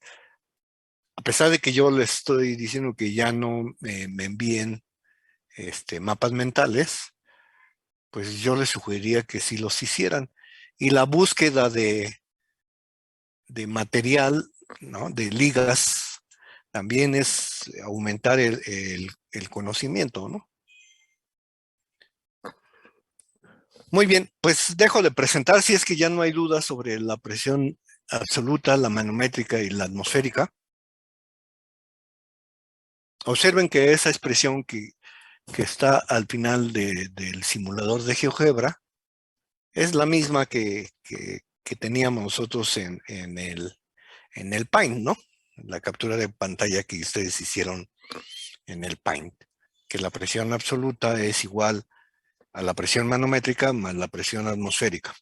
a pesar de que yo les estoy diciendo que ya no me envíen mapas mentales, pues yo les sugeriría que sí los hicieran. Y la búsqueda de material, ¿no? De ligas, también es aumentar el conocimiento, ¿no? Muy bien, pues dejo de presentar si es que ya no hay dudas sobre la presión absoluta, la manométrica y la atmosférica. Observen que esa expresión que está al final del simulador de GeoGebra es la misma que teníamos nosotros en el Paint, ¿no? La captura de pantalla que ustedes hicieron en el Paint, que la presión absoluta es igual a la presión manométrica más la presión atmosférica,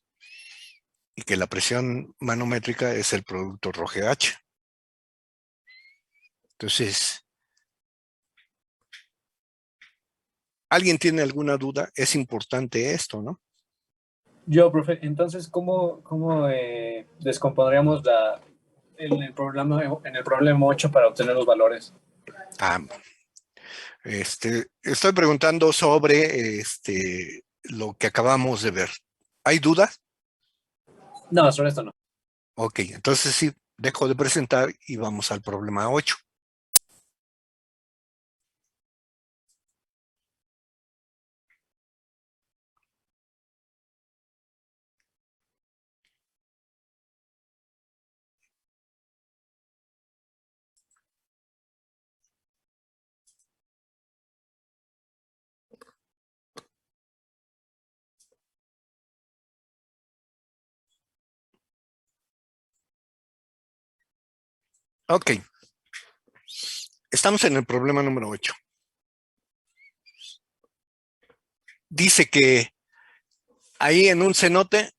y que la presión manométrica es el producto ρGH. Entonces, ¿alguien tiene alguna duda? Es importante esto, ¿no? Yo, profe, entonces, ¿cómo descompondríamos en el problema 8 para obtener los valores? Estoy preguntando sobre lo que acabamos de ver. ¿Hay dudas? No, sobre esto no. Ok, entonces sí, dejo de presentar y vamos al problema 8. Ok, estamos en el problema número 8. Dice que ahí en un cenote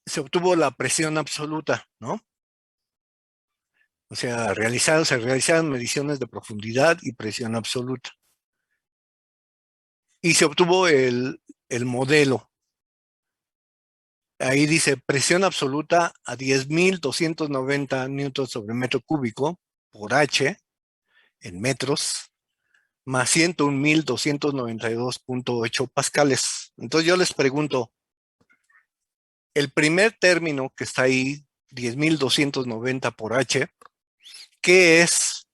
se obtuvo la presión absoluta, ¿no? O sea, se realizaron mediciones de profundidad y presión absoluta. Y se obtuvo el modelo. Ahí dice presión absoluta a 10.290 newtons sobre metro cúbico por H en metros. más 101.292.8 pascales. Entonces yo les pregunto, el primer término que está ahí, 10.290 por H, ¿qué es?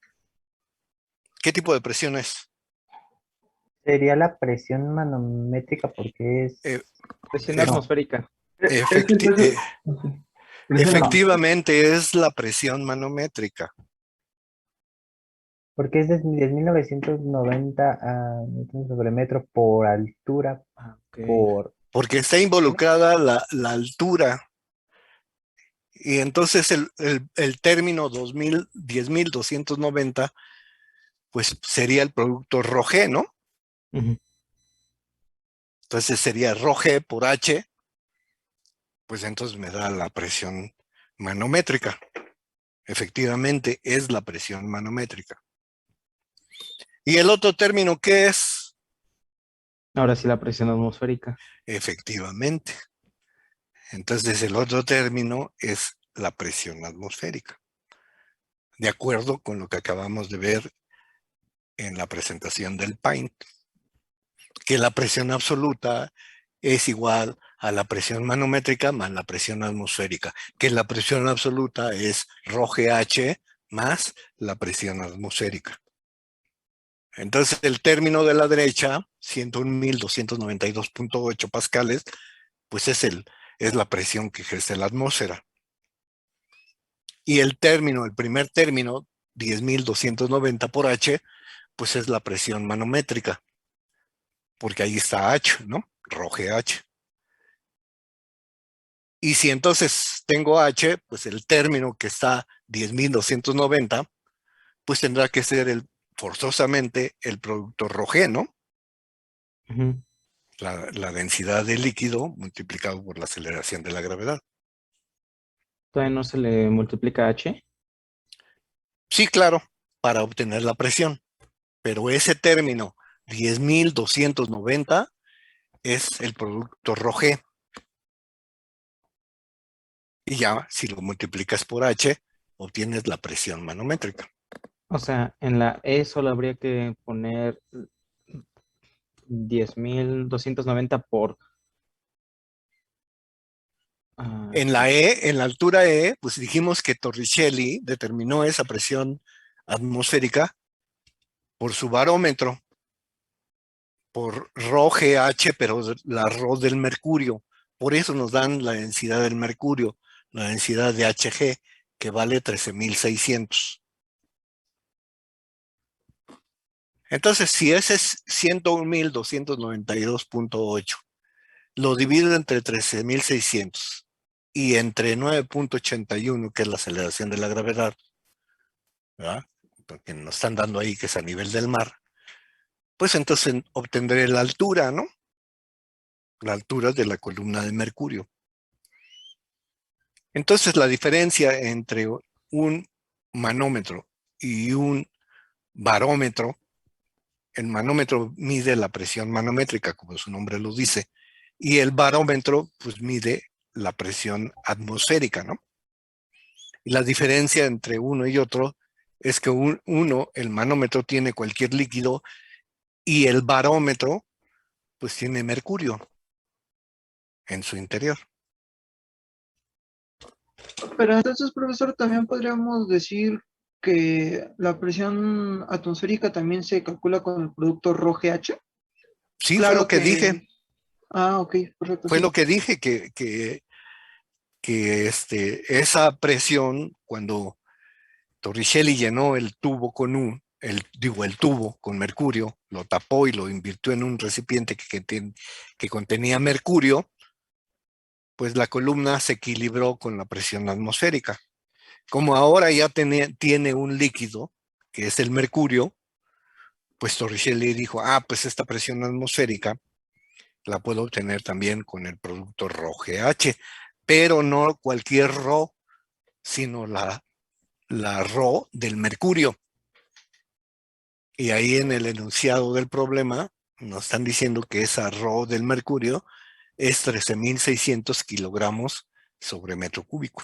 ¿Qué tipo de presión es? Sería la presión manométrica porque es... Eh, Presión ef- No, atmosférica. Es el efecti- peso. Presión no, efectivamente es la presión manométrica, porque es de 10.990 newtons sobre metro por altura Ah, ok. por... porque está involucrada la altura. Y entonces el término 10.290, pues sería el producto ρg, ¿no? Ujú. Entonces sería ρg por H, pues entonces me da la presión manométrica. Efectivamente es la presión manométrica. ¿Y el otro término qué es? Ahora sí la presión atmosférica. Efectivamente. Entonces el otro término es la presión atmosférica, de acuerdo con lo que acabamos de ver en la presentación del PAINT, que la presión absoluta es igual a la presión manométrica más la presión atmosférica, que la presión absoluta es ρgh más la presión atmosférica. Entonces el término de la derecha, 101.292.8 pascales, pues es la presión que ejerce la atmósfera. Y el primer término, 10.290 por H, pues es la presión manométrica, porque ahí está H, ¿no? ρgh. Y si entonces tengo H, pues el término que está 10.290, pues tendrá que ser forzosamente el producto ρg, ¿no? Ujú. La densidad del líquido multiplicado por la aceleración de la gravedad. Todavía no se le multiplica H. Sí, claro, para obtener la presión, pero ese término 10.290 es el producto ρg. Y ya, si lo multiplicas por H, obtienes la presión manométrica. O sea, en la E solo habría que poner 10.290 por... En la E, en la altura E, pues dijimos que Torricelli determinó esa presión atmosférica por su barómetro, por ρgh, pero la ρ del mercurio. Por eso nos dan la densidad del mercurio, la densidad de Hg, que vale 13.600. Entonces, si ese es 101.292.8, lo divido entre 13.600 y entre 9.81, que es la aceleración de la gravedad, ¿verdad? Porque nos están dando ahí que es a nivel del mar, pues entonces obtendré la altura, ¿no? La altura de la columna de mercurio. Entonces la diferencia entre un manómetro y un barómetro, el manómetro mide la presión manométrica, como su nombre lo dice, y el barómetro pues mide la presión atmosférica, ¿no? Y la diferencia entre uno y otro es que el manómetro tiene cualquier líquido y el barómetro pues tiene mercurio en su interior. Pero entonces, profesor, también podríamos decir que la presión atmosférica también se calcula con el producto ρgh. Sí, fue lo Claro que dije, que... Ah, ok, perfecto, fue sí. lo que dije, esa presión, cuando Torricelli llenó el tubo el tubo con mercurio, lo tapó y lo invirtió en un recipiente que contenía mercurio, pues la columna se equilibró con la presión atmosférica. Como ahora ya tiene un líquido, que es el mercurio, pues Torricelli dijo, pues esta presión atmosférica la puedo obtener también con el producto ρgh, pero no cualquier ρ, sino la ρ del mercurio. Y ahí en el enunciado del problema nos están diciendo que esa ρ del mercurio es 13.600 kilogramos sobre metro cúbico.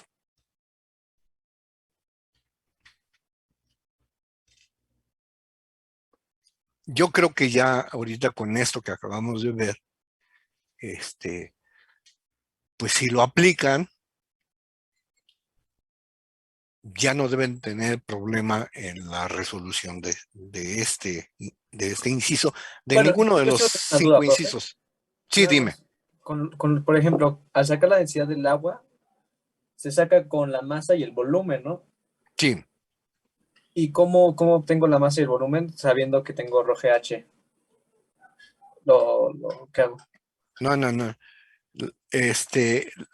Yo creo que ya ahorita con esto que acabamos de ver, pues si lo aplican, ya no deben tener problema en la resolución de este inciso, de Bueno, ninguno de yo los solo tengo una 5 duda, profe. incisos. Sí, Nada dime. más. Por ejemplo, al sacar la densidad del agua, se saca con la masa y el volumen, ¿no? Sí. ¿Y cómo obtengo la masa y el volumen sabiendo que tengo RHH? ¿Qué hago? No.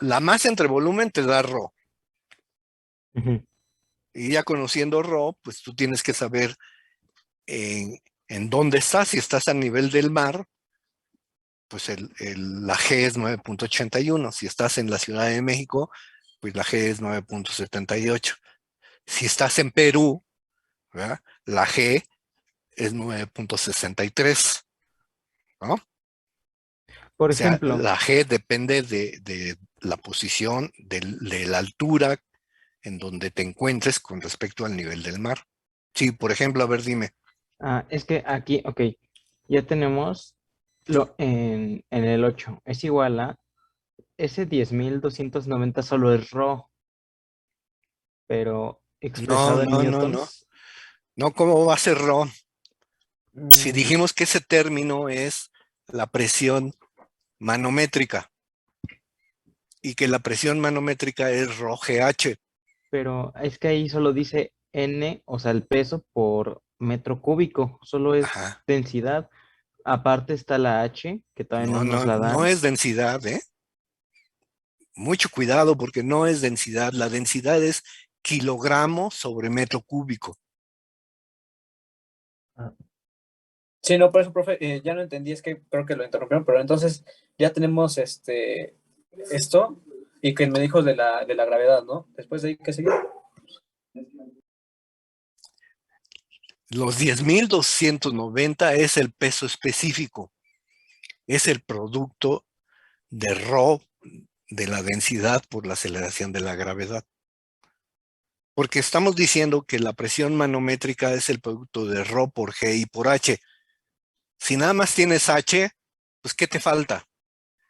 La masa entre volumen te da Rho. Ujú. Y ya conociendo Rho, pues tú tienes que saber en dónde estás. Si estás a nivel del mar, pues la G es 9.81. Si estás en la Ciudad de México, pues la G es 9.78. Si estás en Perú, ¿verdad? La G es 9.63, ¿no? O Por sea, ejemplo, la G depende de la posición, de la altura en donde te encuentres con respecto al nivel del mar. Sí, por ejemplo, a ver, dime. es que aquí, ok, ya tenemos en el 8, es igual a ese 10.290 solo es Rho, pero No, expresado en no, no, no. newtons. No, ¿cómo va a ser Rho? Si mm, dijimos que ese término es la presión manométrica y que la presión manométrica es Rho GH. pero es que ahí solo dice N, o sea, el peso por metro cúbico, solo es Ajá. densidad. Aparte está la H, que todavía no No, nos no, la no dan, es densidad, ¿eh? Mucho cuidado porque no es densidad. La densidad es kilogramo sobre metro cúbico. Sí, no, por eso, profe, ya no entendí, es que creo que lo interrumpieron, pero entonces ya tenemos esto y que me dijo de la gravedad, ¿no? Después de ahí, ¿qué sigue? Los 10.290 es el peso específico. Es el producto de Rho de la densidad por la aceleración de la gravedad. Porque estamos diciendo que la presión manométrica es el producto de Rho por G y por H. Si nada más tienes H, pues ¿qué te falta?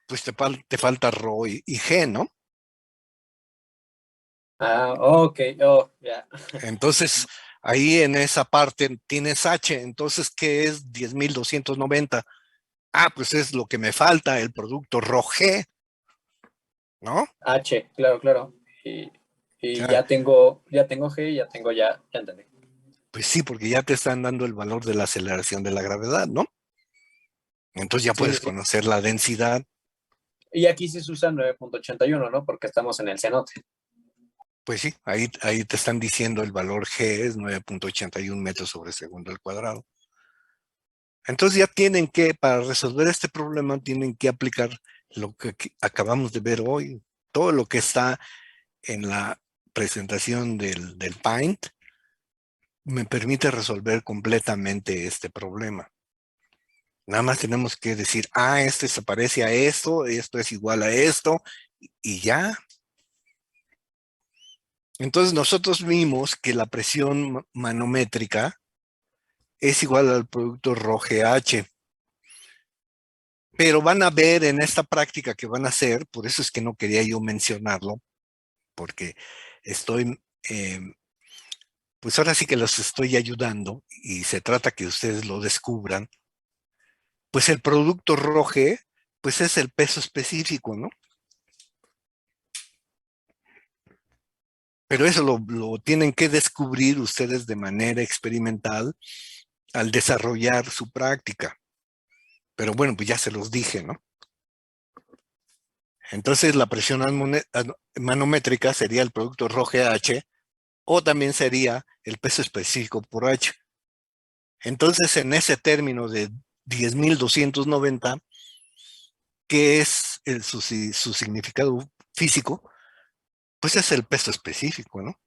Pues te falta Rho y G, ¿no? Ah, ok, oh, ya. Entonces, ahí en esa parte tienes H. Entonces, ¿qué es 10.290? Ah, pues es lo que me falta, el producto Rho G, ¿no? H, claro, claro. O Y sea, ya tengo G, ya entendí. pues sí, porque ya te están dando el valor de la aceleración de la gravedad, ¿no? Entonces ya Sí, sí, puedes sí. conocer la densidad. Y aquí sí se usa 9.81, ¿no? Porque estamos en el cenote. Pues sí, ahí te están diciendo el valor G es 9.81 metros sobre segundo al cuadrado. Entonces ya tienen que, para resolver este problema, tienen que aplicar lo que acabamos de ver hoy. Todo lo que está en la presentación del Paint me permite resolver completamente este problema. Nada más tenemos que decir, este se parece a esto es igual a esto, y ya. Entonces nosotros vimos que la presión manométrica es igual al producto Rho-GH. Pero van a ver en esta práctica que van a hacer, por eso es que no quería yo mencionarlo, porque estoy, pues ahora sí que los estoy ayudando y se trata que ustedes lo descubran. Pues el producto Rho-G, pues es el peso específico, ¿no? Pero eso lo tienen que descubrir ustedes de manera experimental al desarrollar su práctica. Pero bueno, pues ya se los dije, ¿no? Entonces la presión manométrica sería el producto Rho-GH o también sería el peso específico por H. Entonces en ese término de 10.290, ¿qué es su significado físico? Pues es el peso específico, ¿no?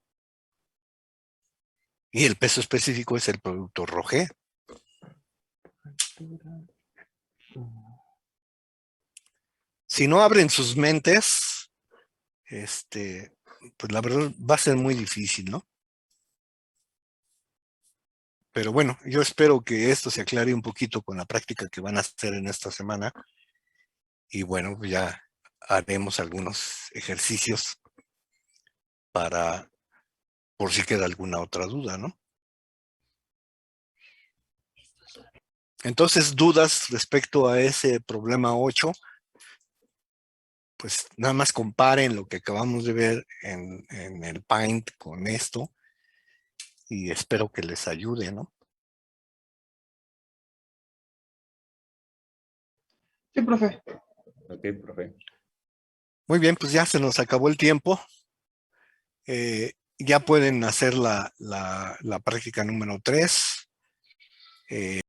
Y el peso específico es el producto Rho-G. Si no abren sus mentes, pues la verdad va a ser muy difícil, ¿no? Pero bueno, yo espero que esto se aclare un poquito con la práctica que van a hacer en esta semana. Y bueno, pues ya haremos algunos ejercicios para, por si queda alguna otra duda, ¿no? Entonces, dudas respecto a ese problema 8, pues nada más comparen lo que acabamos de ver en el Paint con esto y espero que les ayude, ¿no? Sí, profe. Ok, profe. Muy bien, pues ya se nos acabó el tiempo. Ya pueden hacer la práctica número 3.